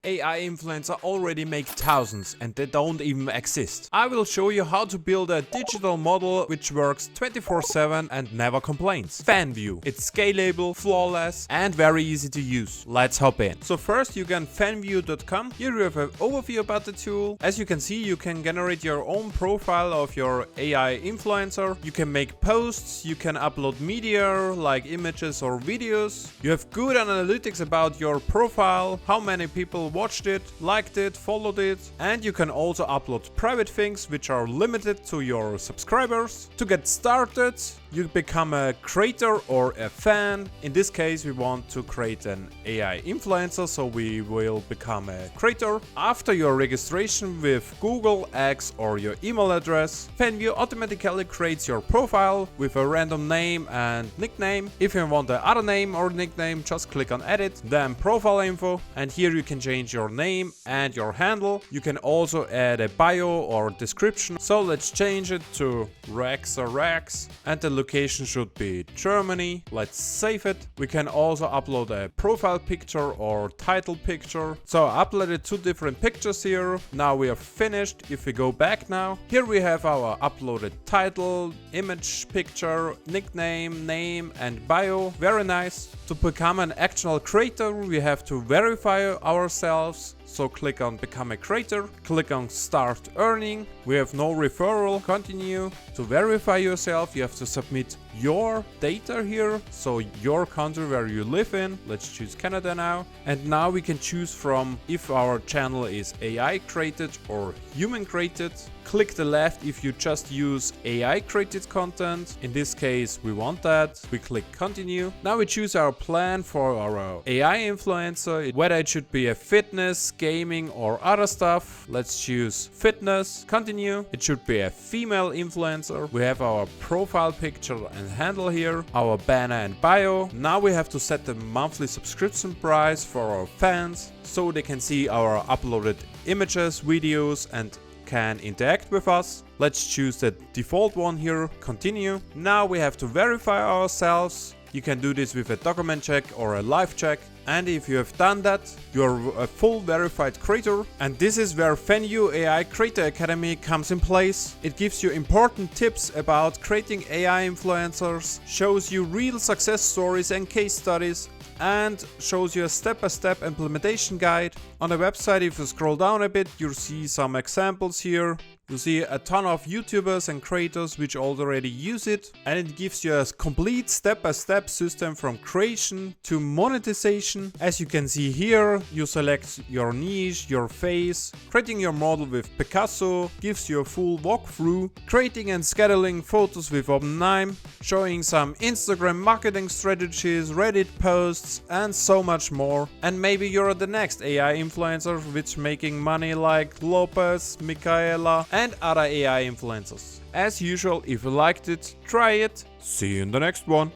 AI influencers already make thousands and they don't even exist. I will show you how to build a digital model which works 24/7 and never complains. Fanvue. It's scalable, flawless and very easy to use. Let's hop in. So first you can fanvue.com. Here you have an overview about the tool. As you can see, you can generate your own profile of your AI influencer. You can make posts, you can upload media like images or videos. You have good analytics about your profile, how many people watched it, liked it, followed it, and you can also upload private things which are limited to your subscribers. To get started, you become a creator or a fan. In this case, we want to create an AI influencer, so we will become a creator. After your registration with Google, X or your email address, Fanvue automatically creates your profile with a random name and nickname. If you want another name or nickname, just click on edit, then profile info, and here you can change your name and your handle. You can also add a bio or description. So let's change it to Rex or Rex, and the location should be Germany. Let's save it. We can also upload a profile picture or title picture. So I uploaded two different pictures here. Now we are finished. If we go back now, here we have our uploaded title, image, picture, nickname, name and bio. Very nice. To become an actual creator, we have to verify ourselves. So click on become a creator, click on start earning. We have no referral, continue. To verify yourself, you have to submit your data here, so your country where you live in. Let's choose Canada now. And now we can choose from if our channel is AI created or human created. Click the left if you just use AI created content. In this case, we want that. We click continue. Now we choose our plan for our AI influencer, whether it should be a fitness, gaming or other stuff. Let's choose fitness, continue. It should be a female influencer. We have our profile picture and handle here, our banner and bio. Now we have to set the monthly subscription price for our fans so they can see our uploaded images, videos and can interact with us. Let's choose the default one here, continue. Now we have to verify ourselves. You can do this with a document check or a live check. And if you have done that, you're a full verified creator. And this is where Fanvue AI Creator Academy comes in place. It gives you important tips about creating AI influencers, shows you real success stories and case studies, and shows you a step-by-step implementation guide. On the website, if you scroll down a bit, you'll see some examples here. You see a ton of YouTubers and creators which already use it, and it gives you a complete step-by-step system from creation to monetization. As you can see here, you select your niche, your face. Creating your model with Picasso gives you a full walkthrough. Creating and scheduling photos with OpenAI, showing some Instagram marketing strategies, Reddit posts and so much more. And maybe you're the next AI influencer which making money like Lopez, Michaela and other AI influencers. As usual, if you liked it, try it. See you in the next one.